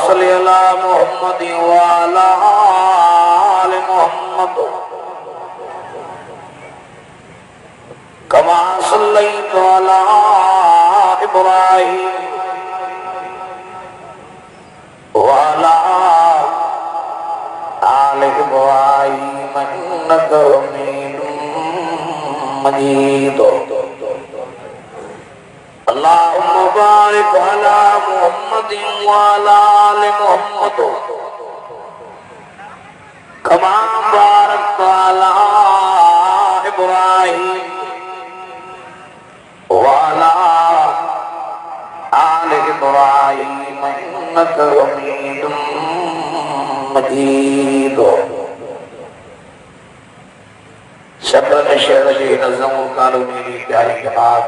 सल्लि अला मुहम्मद व अला आलि मुहम्मद कमा सल्लैता अला इब्राहीम व अला आलि इब्राहीम इन्नका हमीदुम मजीद। अल्लाहुम्मा बारिक अला मुहम्मद व अला आलि मुहम्मद कमा बारकता अला इब्राहीम व अला आलि इब्राहीम इन्नका हमीदुम मजीद। शब्द शेर जी नज़म कानूनी प्यारी जमात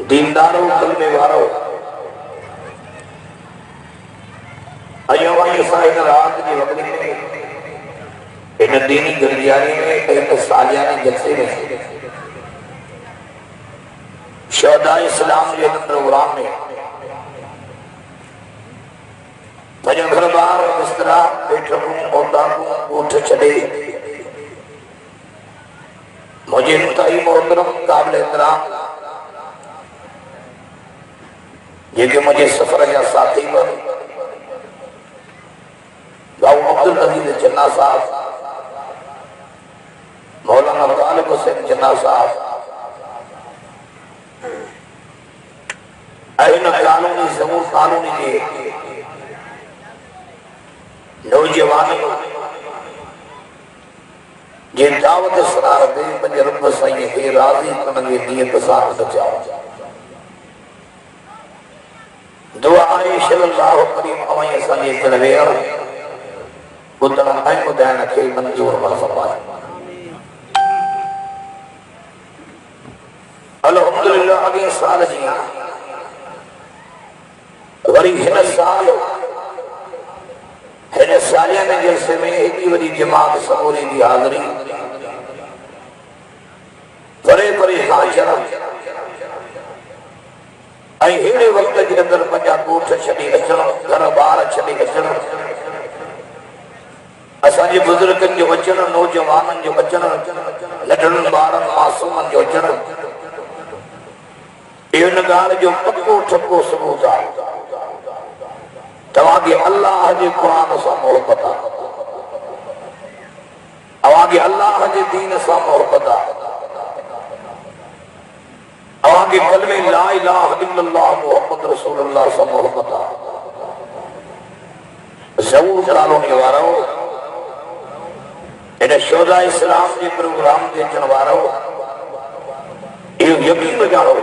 दीनदारों कलमे वारो अयो वही साइन रात की वक्ती में इन दीनी गर्दियानी में इन सालियानी जलसे में शोहदा इस्लाम के प्रोग्राम में भजन घर बार बिस्तरा बैठकूं औदा को उठ चले मुझे मुताई मोहतरम काबिल एहतराम ये कि मुझे सफर या साथी पर गाँव अब्दुल अजीज जन्ना साहब मौलाना तालिब हुसैन जन्ना साहब इन कानूनी समूह कानूनी के नौजवान जे दावत सरार दे पंज रब साईं खे राज़ी करण जी नियत सां बचाओ। दुआ आहे सल्लल्लाहु अलैहि अवैं असांजे दिल वेर ॿुधण ऐं ॿुधाइण खे मंज़ूर फरमाए। अल्हम्दुलिल्लाह अॻे साल जी वरी हिन साल हिन सालियाने जलसे में एॾी वॾी जमात समूरी जी हाज़िरी परे परे खां अचण ऐं अहिड़े वक़्त जे अंदरि पंहिंजा ॻोठ छॾे अचण घर ॿार छॾे अचण असांजे बुज़ुर्गनि जो अचण नौजवाननि जो अचण नंढड़नि ॿारनि मासूमनि जो अचण इहो इन ॻाल्हि जो पको ठको सबूत आहे तव्हांखे अल्लाह जे क़ुरान सां मोहबत आहे तव्हांखे अल्लाह जे दीन सां मोहबत आहे तव्हांखे कलमे ला इलाहा इल्लल्लाह मुहम्मद रसूलुल्लाह सां मोहबत आहे। ज़रूर क़ुरानी वारो इन शोधा इस्लाम जे प्रोग्राम ते अचण वारो इहो यकीन ॼाणो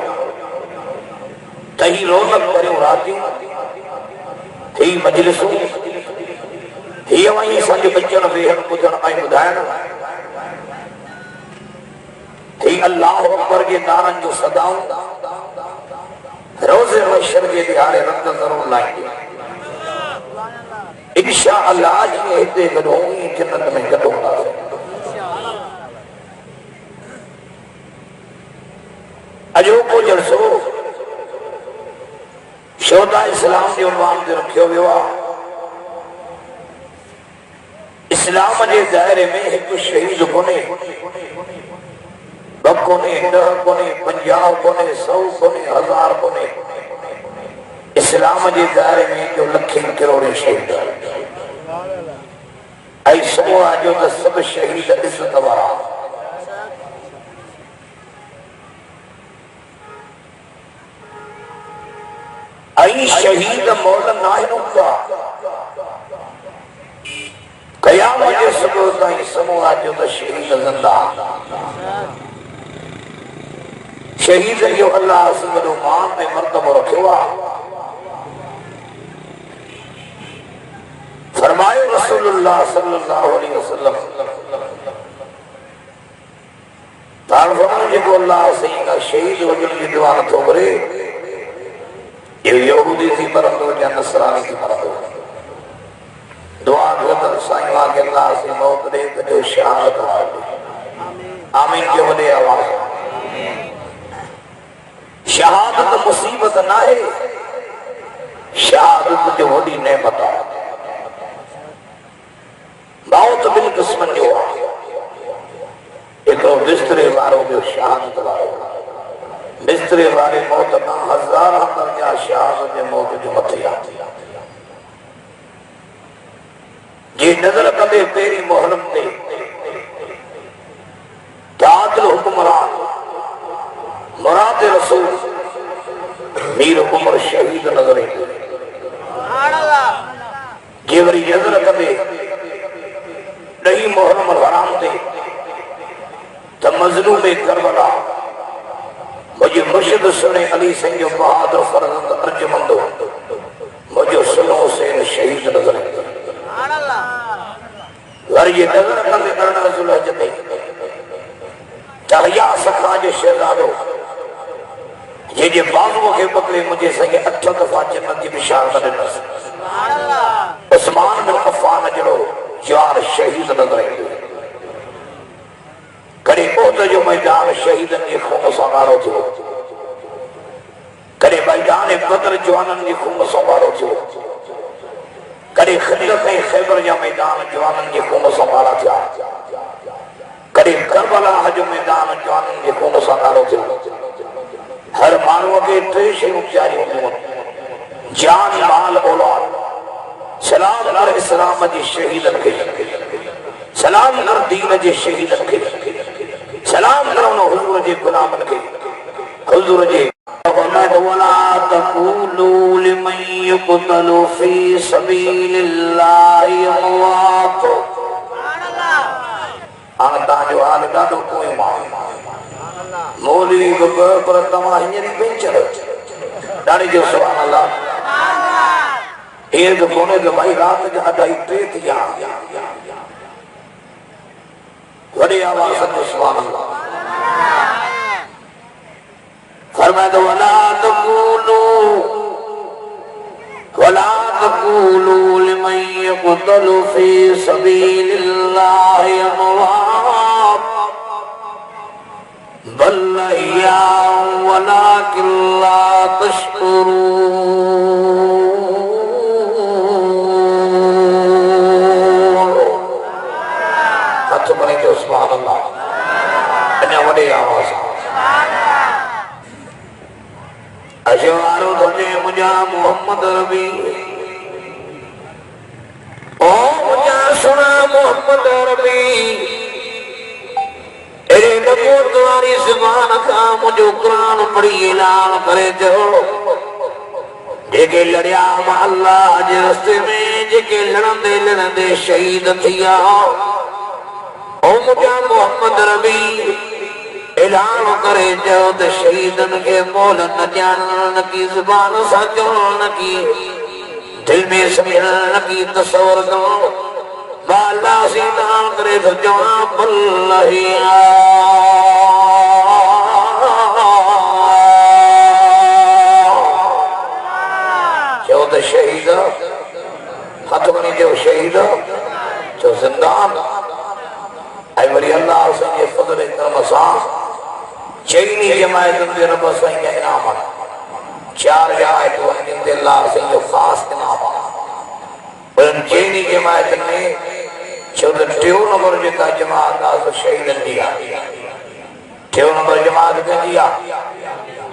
त ही रौनक भरियूं रातियूं ही मजलिसूं ही वही असांजे बचण वेहण ॿुधण ऐं ॿुधाइण ही अल्लाह अकबर जे नारनि जो सदाऊं रोज़े महशर जे ॾियारे रत ज़रूर लाहींदी इंशा अल्लाह जीअं हिते गॾो ईअं जन्नत में गॾो हूंदासीं। अॼोको जलसो शोधा इस्लाम जे उन्वान ते रखियो वियो आहे। इस्लाम जे दायरे में हिकु शहीद कोन्हे ॿ कोन्हे 10 कोन्हे 50 कोन्हे 100 कोन्हे 1000 कोन्हे इस्लाम जे दायरे में जो लखें करोड़े शहीद ऐं समूह जो त सभु शहीद इज़त वारा ऐं शहीद मौल नाहिन हूंदा क़यामत जे सुबुह ताईं समूह जो त शहीद ज़िंदा शहीद जो अल्लाह से वॾो मान में मर्तबो रखियो आहे। फरमायो रसूलुल्लाह सल्लल्लाहु अलैहि वसल्लम जेको अल्लाह साईं का शहीद हुजण जी दुआ नथो करे इहो यहूदी थी मरंदो या नसरानी थी मरंदो। दुआ घुरंदड़ साईं मां के अल्लाह से मौत ॾे त जो शहादत आमीन जो वॾे आवाज़। शहादत मुसीबत न आहे शहादत जो वॾी नेमत आहे। मौत ॿिनि क़िस्मनि जो आहे, हिकिड़ो बिस्तरे वारो, ॿियो शहादत वारो। बिस्तरे वारे मौत खां हज़ार दर्जा शहादत जे मौत जो मथे आहे। जे नज़र कंदे पहिरीं मुहर्रम ते ताजुल हुक्मरान मुराद रसूल मीर उमर शहीद नज़र ईंदो। जे वरी नज़र कंदे 10 मुहर्रम हराम ते त मज़लूम करबला मुझे मुर्शिद सुने अली सिंह जो बहादुर फर्जंद अर्जमंद मुझे सुनो हुसैन शहीद नज़र ईंदो। वरी ये नज़र कंदे अरड़ा ज़ुलहज ते तहया सखा जो शहजादो जे बाबू के पकड़े मुझे सही 8 दफ़ा जन्नत की बिशारत ॾिनसि। उस्मान बिन अफ़ान जहिड़ो जवान शहीद नज़र ईंदो। कॾहिं उहद जो मैदान शहीदनि जे खून सां ॻाढ़ो थियो, कॾहिं मैदान बदर जवाननि जे खून सां ॻाढ़ो थियो, कॾहिं खंदक ऐं ख़ैबर जा मैदान जवाननि जे खून सां ॻाढ़ा थिया, कॾहिं करबला जो मैदान जवाननि जे खून सां ॻाढ़ो थियो। हर माण्हूअ खे 3 शयूं प्यारियूं हूंदियूं आहिनि, जान, माल, औलाद। सलाम कर इस्लाम जे शहीदनि खे, सलाम कर दीन जे शहीदनि खे, सलाम कर उन हुजूर जे गुलामनि खे, हुजूर जे वला तक़ूलू लिमन युक़तलु फी सबीलिल्लाहि अमवात। हाणे तव्हांजो हाल ॾाढो पोइ मौलवी पर तव्हां हींअर ई पेंचर ॾाढी जो सुभान अल्लाह। ईअं त कोन्हे त भाई राति जा 2:30 थी विया। वॾे आवाज़ सां सुभान अल्लाह। फरमाया वला तक़ूलू लिमन युक़तलु फी सबीलिल्लाहि अमवात बल अह्याउ वलाकिन ला तशकुरून। हथ बने जो सुभान अल्लाह। अञा वॾे आवाज़ अशवारो तुझे मुझा मोहम्मद रबी, ओ मुझा सुना मोहम्मद रबी, अरे नबूत वारी ज़बान खां मुझो कुरान पढ़ी ऐलान करे जो जेके लड़िया अल्लाह जे रस्ते में, जेके लड़ंदे लड़ंदे शहीद थिया, ओ मुझा मोहम्मद रबी ऐलान करे जो त शहीदन के मोल न ॼाणण की, ज़बान सां चवण की, दिल में समझण की, तसवर करण अल्लाह से ऐलान करे तो जवाब अल्लाह जो त शहीद हथ बनी जो शहीद जो ज़िंदान ऐं वरी अल्लाह से फज़ल करम सां चईनी जमायतुनि ते रब साईं जा इनाम 4 आयतूं आहिनि जिन ते अल्लाह साईं जो ख़ासि इनाम आहे। उन्हनि चईनी जमायतुनि में छो त 3 नंबर जेका जमात आहे शहीदनि जी आहे। 3 नंबर जमात कंहिंजी आहे?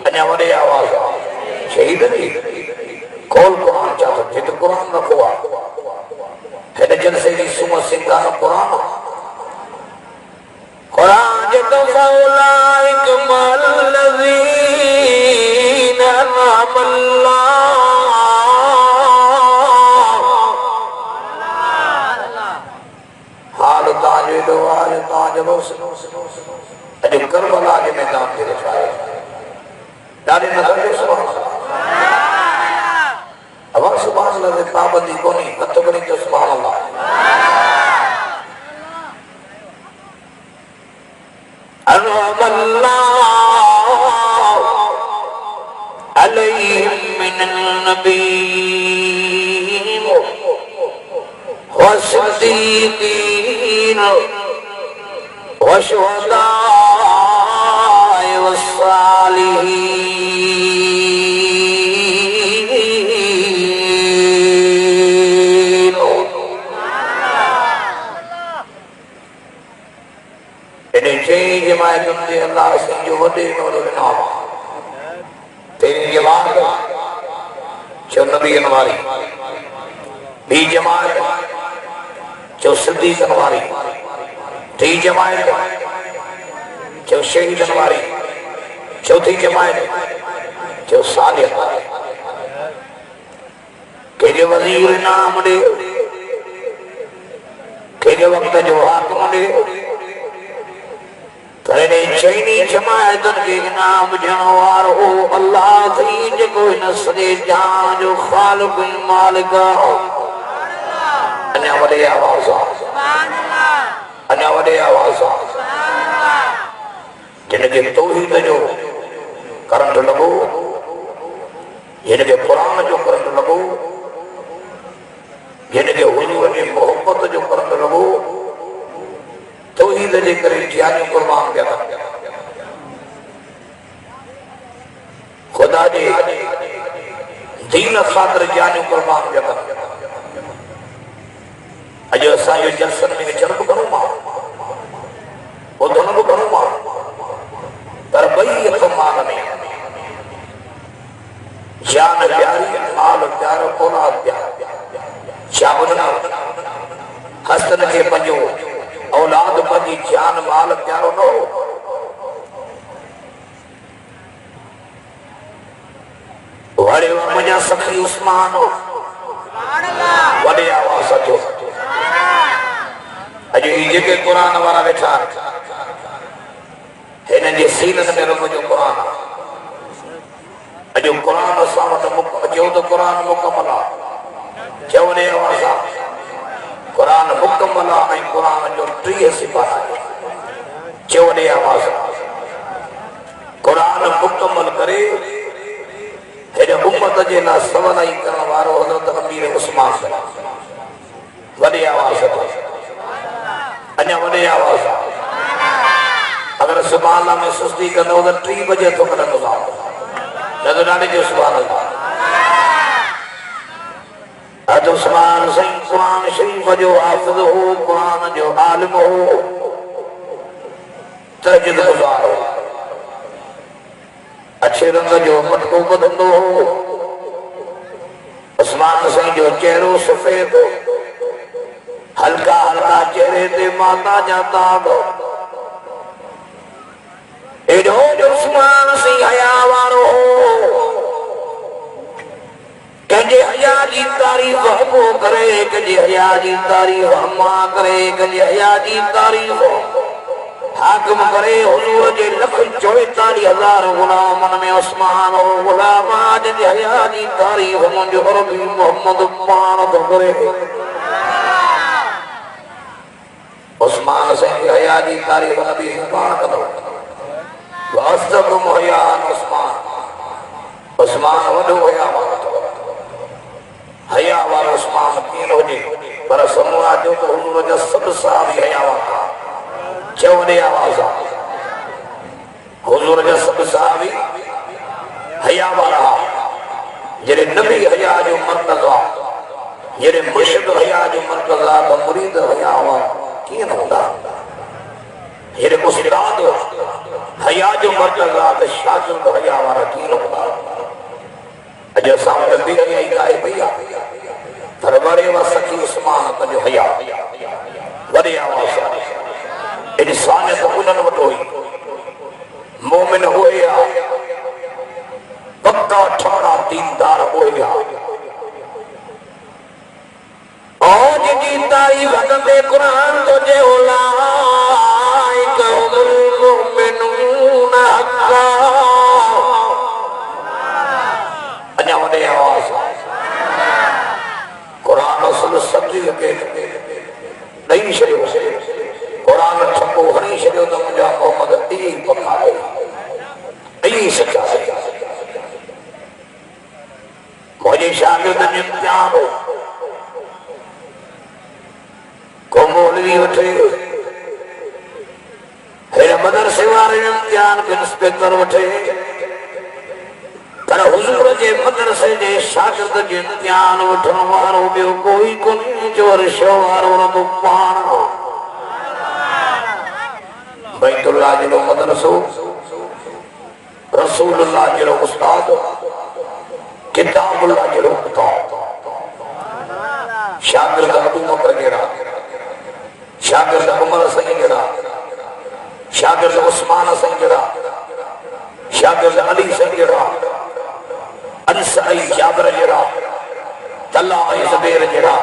अञा वॾे आवाज़ आहे शहीदनि जी। खोल क़ुरान छा थो थिए त क़ुरान रखो आहे। हिन जलसे जी सुम्ह सिंगार क़ुरान आहे। क़ुरान जो फौलाइक मल्लज़ीन अनअमल्लाह। हाल तव्हांजो एॾो आहे तव्हांजो अॼु करबला जे मैदान ते रखायो ॾाढे नज़र जो सुभान अल्लाह। सुभान अल्लाह ते पाबंदी कोन्हे, हथ खणी चओ सुभान अल्लाह। والصديقين والشهداء والصالحين नबीन वारी, बी जमात जो सिद्दीकन वारी, टी जमात जो शहीदन वारी, चौथी जमात जो सालिहन वारी। केजे वजीर नाम दे, केजे वक्त जो हाकिम दे, तेरे चैनी जमातन के नाम जनवार हो अल्लाह थी जे कोई न सजे जान जो खालिक मालिक हो। अन्या वडे आवाज सुभान अल्लाह, अन्या वडे आवाज सुभान अल्लाह। जिनके तौहीद जो करंट लगो, जिनके कुरान जो करंट लगो, जिनके हुजूर जी मोहब्बत जो करंट लगो, तौहीद जे करे जान कुर्बान किया खुदा जी दीन खातिर जान कुर्बान किया। अजो असांजो जलसन में चरब करो मां ॿुधण बि घणो मां, पर ॿई हथ माल में जान प्यारी माल प्यारो औलाद प्यारो। छा ॿुधना हसन खे पंहिंजो औलाद पंहिंजी जान माल प्यारो न हो। वड़े मुंहिंजा सखी उस्मान हो, वॾे आवाज़ अचो। अॼु ही जेके क़ुरान वारा वेठा हिननि जे सीननि में रब जो क़ुरान आहे। अॼु क़ुरान असां वटि अचो त क़ुरान मुकमल आहे। चवणे आवाज़ आहे कुरान मुकम्मल है, कुरान जो 30 सिफ़ात है। चवणे आवाज़ कुरान मुकम्मल करे हेॾे उम्मत जे लाइ सवलाई करण वारो हज़रत अमीर उस्मान वॾी आवाज़ अञा वॾी आवाज़। अगर सुभान अल्लाह में सुस्ती कंदो त 3 बजे तो करंदो नज़राने जो सुभान अल्लाह। उस्मान सही कुरान शरीफ जो हाफिज हो, कुरान जो आलिम हो, तहज्जुद गुज़ार हो, अच्छे रंग जो मटको ॿधंदो हो। उस्मान सही जो चेहरो सफेद हो, हल्का हल्का चेहरे ते माता जा दाग हो। एॾो जो उस्मान सही हया वारो हो, कंहिंजे हया जी तारीफ़ हबो करे, कंहिंजे हया जी तारीफ़ हमा करे, कंहिंजे हया जी तारीफ़ हाकिम करे। हुजूर जे 1,44,000 गुलामन में उस्मान हो गुलाम जंहिंजे हया जी तारीफ़ मुंहिंजो अरबी मोहम्मद पाण थो करे। उस्मान से हया जी तारीफ़ नबी पाण कंदो। वास्तव हयान उस्मान, उस्मान वॾो हया वारो हया वारो उस्मान कीअं हुजे, पर समूरा जो तो हुजूर जा सब साहबी हया वारा। चवणे आवाज़ हुजूर जा सब साहबी हया वारा। जॾहिं नबी हया जो मर्कज़ आहे, जॾहिं मुर्शिद हया जो मर्कज़ आहे त मुरीद हया वारा कीअं न हूंदा। जॾहिं उस्ताद हया जो मर्कज़ आहे त शागिर्द हया वारा कीअं न हूंदा। अॼु असां वटि बेहयाई आहे पई आहे, पर वड़े व सखी उस्मान पंहिंजो हया वॾे आवाज़ एॾी सानियत उन्हनि वटि हुई। मोमिन हुए पक्का ठहरा दीनदार हुए और जी तारीफ़ कंदे कुरान तो जे उलाइक हुमुल मुमिनून हक़्क़ा। अञा वॾे आवाज़ कुरान असल सब्जी के ॾेई छॾियो, कुरान छपो हणी छॾियो त मुंहिंजा मोहम्मद ई पका ई सचा मुंहिंजे शागिर्दनि जो इम्तिहान हो। को मौलवी वठे हेॾे मदरसे वारे जो इम्तिहान खे इंस्पेक्टर वठे, पर हुजूर जे मदरसे जे शागिर्द जो इम्तिहान वठण वारो ॿियो कोई कोन्हे जो अर्श वारो रब पाण। बैतुल्लाह जो मदरसो, रसूलुल्लाह जो उस्ताद, किताबुल्लाह जो किताब। शागिर्द अबू बकर जड़ा, शागिर्द उमर सही जड़ा, शागिर्द उस्मान सही जड़ा, शागिर्द अली सही जड़ा, अंसारी जाबर जड़ा, तल्ला ज़ुबैर जड़ा,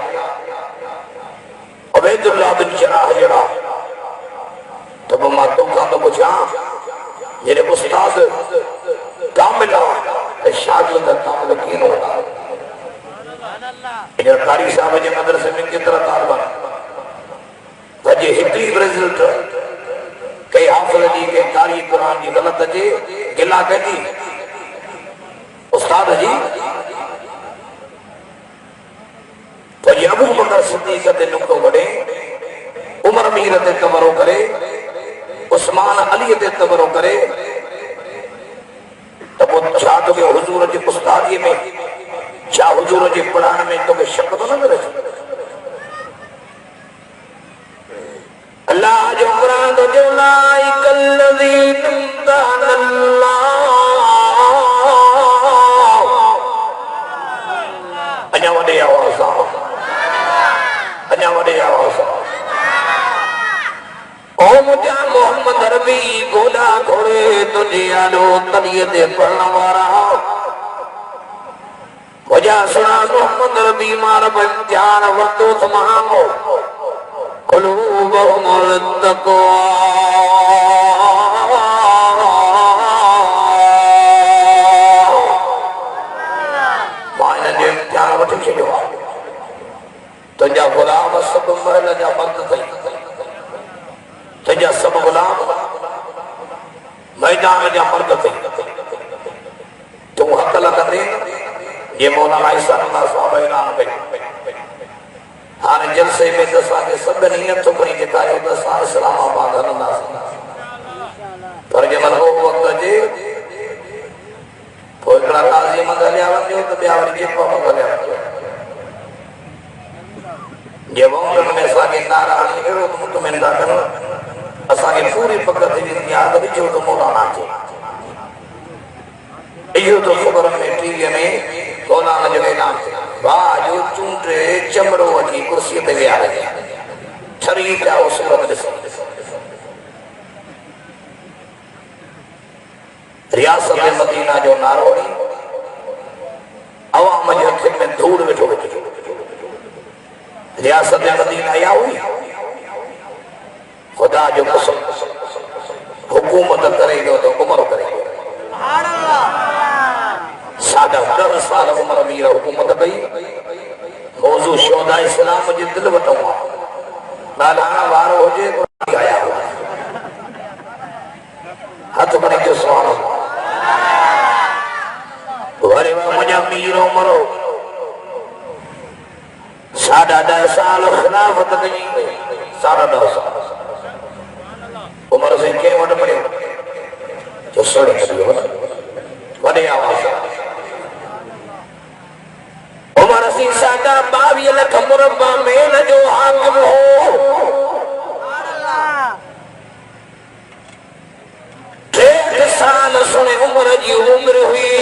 उबैदुल्लाह बिन जराह जड़ा। तो मां तोखा तो पुछा जेरे उस्ताद कामिल है शागिर्द कामिल कीन होता। इधर कारी साहब जे मदरसे में केतरा तालबा वजे हिकड़ी रिजल्ट कई हाफिज जी के कारी कुरान जी गलत जे गिला कजी उस्ताद जी तो ये अबू बकर सिद्दीक ते नुक्तो वडे, उमर मीर ते तबरो करे, उस्मान अली ते तबरो करे। तब वो छा तो के हुजूर जी उस्तादी में छा हुजूर जी पढ़ाने में तो के शक तो न करे। अल्लाह जो कुरान तो जो लाइकल लज़ीन तनल्लाह अन्या वडे आवाज अन्या वडे आवाज ओ मुझा मोहम्मद अरबी गोला घोड़े तुझे आलो तलिए दे पढ़ने वाला मुझा सुना मोहम्मद अरबी मार बंजान वतो तमामो कुलूबहुम तक़वा माने जे इम्तिहान वठी छॾियो तुंहिंजा गुलाम सब महल जा मर्द थई, तुझा सब गुलाम मैदान जा मर्द थे। तू हक लगंदे ये मौलाना ईसा अल्लाह साहब ऐलान कई हाने जलसे में दसा के सब नियत तो करी जितायो दसा इस्लामाबाद हलंदा पर जे मन हो वक्त जे कोई कला काजी मंगलिया वञो तो ॿिया वरी जेको मंगलिया वञो जे वोन में सागे नारा अहिड़ो मुतमिन था कनि असांखे पूरी पकड़ थी वेंदी आहे त ॾिजो त मौलाना खे इहो तो ख़बर में टीवीअ में मौलाना जो ऐलान थियो वाह जो चूंडे चमड़ो वठी कुर्सीअ ते विहारे ठरी पिया हो सूरत ॾिसो रियासत मदीना जो नारो अवाम जे अखियुनि में धूड़ वेठो विझो। रियासत मदीना इहा हुई खुदा जो कसम हुकूमत करेगा तो उमर करेगा। सादा 10 साल उमर मीर हुकूमत कई मौजू शोदा इस्लाम जे दिल वटो नालाना वारो हुजे आया हाथ बने जो सुभान अल्लाह वरे मुझा मीर उमर सादा 10 साल खिलाफत कई सादा 10 साल उमर से के वट पड़े जो सड़े करियो वडे आवाज उमर से सादा 22 लाख मुरब्बा मेल जो हाकिम हो। सुभान साल सुने उमर जी उम्र हुई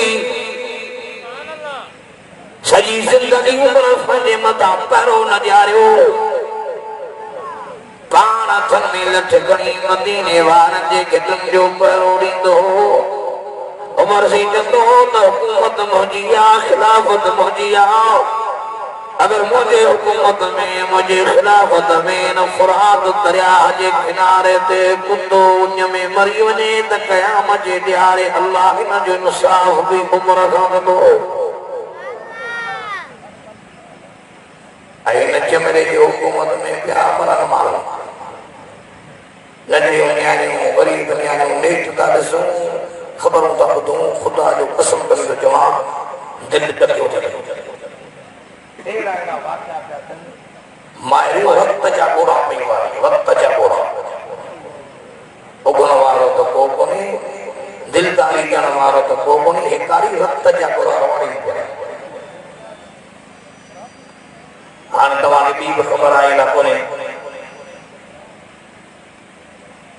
सजी जिंदगी उमर फने मता पैरो न ॾियारियो पाण हथन में लठ खणी मदीने वारनि जे गिदनि जो पैरो ॾींदो उमर से चवंदो त हुकूमत मुंहिंजी आहे खिलाफ़त मुंहिंजी आहे अगर मुझे हुकूमत में मुझे खिलाफत में न फुरात दरिया जे किनारे ते कुंदो उन में मरी वञे त क़यामत जे ॾियारे अल्लाह हिन जो इंसाफ भी उमर खां कंदो। ऐं न चमड़े जी हुकूमत में पिया मरन माण्हू नंढियूं न्याणियूं गरीब न्याणियूं नेठ था ॾिसूं ख़बरूं था ॿुधूं खुदा जो कसम करे थो चवां दिलि ॾकियो थिए मायरू वक्त जा गोड़ा पई वारी वक्त जा गोड़ा उगण वारो तो को कोने दिलदारी करण वारो तो को कोने हिकारी वक्त जा गोड़ा वारी पई हाणे तव्हांखे ॿी बि ख़बर आहे न कोन्हे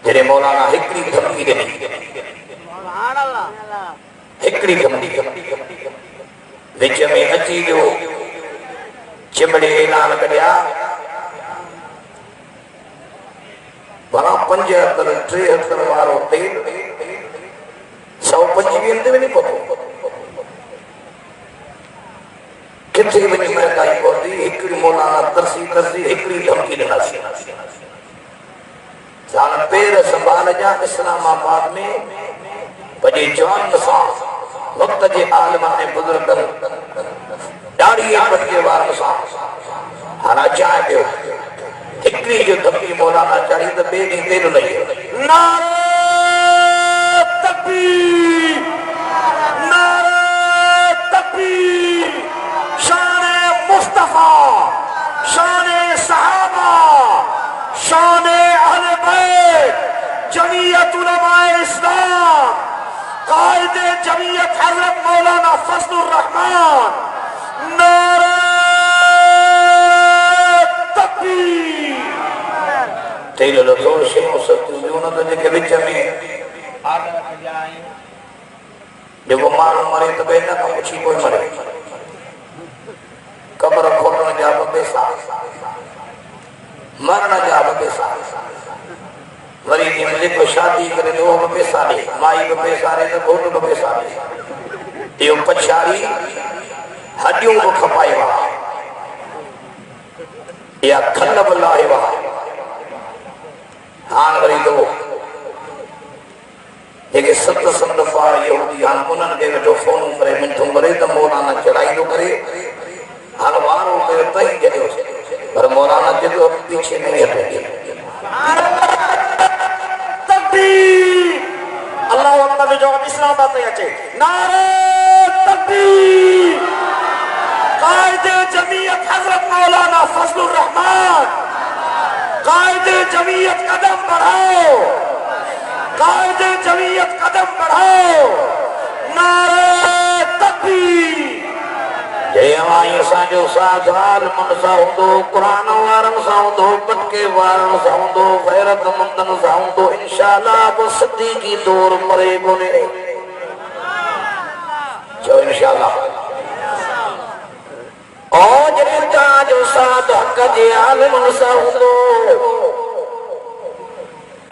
जॾहिं मौलाना हिकिड़ी धमकी ॾिनी हिकिड़ी धमकी विच में अची वियो चिमड़े ऐलान करिया भला 75 73 वारो तेल 125 में नहीं पतो किथे वञी महंगाई पहुती हिकड़ी मौलाना तरसी हिकड़ी धमकी ॾिनासीं साल पेर संभाल जा इस्लामाबाद में बजे जवान सां वक्त जे आलम ने बुजुर्गन दाढ़ी पटके वारन सां हाना चाहे पियो हिकड़ी जो धमकी मौलाना चढ़ी त ॿिए ॾींहुं तेल लही नारे तकबीर नारे तकबीर शान मुस्तफा शान सहाबा शान अहले बैत जमीयत उलमाए इस्लाम कायदे जमीयत हजरत मौलाना फजलुर रहमान नारे तकबीर तेल लो से मुसत जोन तो जे के विच में आदर कजाई देखो मानो मरे तो बेना का पूछी कोई मरे कब्र खोटण जा पैसा मरण जा पैसा वरी जिन को शादी करे तो वो पैसा दे माई को पैसा दे तो घोट को पैसा दे यो पछाड़ी हड्डियों को खपाए वा या खन बलाए वा हां वरी तो जेके सत संद पार यहूदी हां उन्हनि खे वेठो फोन करे मिंटो करे त मौलाना चढ़ाई तो करे हर वारो पे तई जयो पर मौलाना जो पीछे नहीं हटेंगे तकबीर अल्लाह अकबर जो इस्लाम बात अचे नारे तकबीर कायदे जमीयत हजरत मौलाना फजलुर रहमान कायदे जमीयत कदम बढ़ाओ कायदे जमीयत कदम बढ़ाओ नारे तकबीर जय हमारी साजो साधाल मनसा हुंदो कुरान वारन सा हुंदो पटके वारन सा हुंदो गैरत मंदन सा हुंदो इंशाअल्लाह वो सिद्दीकी दौर मरे गोने जो इंशाअल्लाह ओ जने ताजो साध हक जे आलम सा हुंदो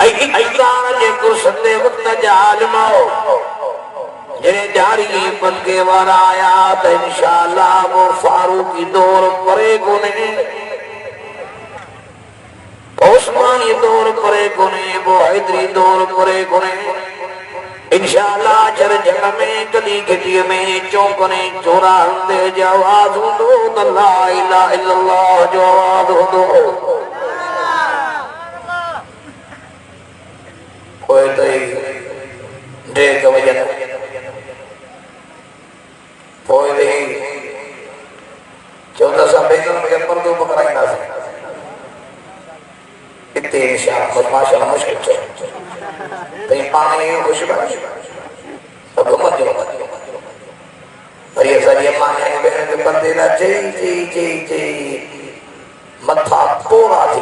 आई इकरार जे कुर्सते वक्त जा आलम जने जारी बनके वारा आया तो इंशाअल्लाह वो फारूकी दौर परे गुने उस्मानी दौर परे गुने वो हैदरी दौर परे गुने इंशाअल्लाह चर जग में कदी घटी में चौकने चोरा हंदे जवाज हुंदो त ला इलाहा इल्लल्लाह जो आवाज हुंदो कोई तो देख वजन होए दे 14 साल पहले में पर्दो पकड़ाइंदा इतने इंशाअल्लाह माशाअल्लाह मुश्किल छे तई पानी खुश बात अब मत जो पर ये सारी माने बहन के पर्दे ना चई मथा पूरा थी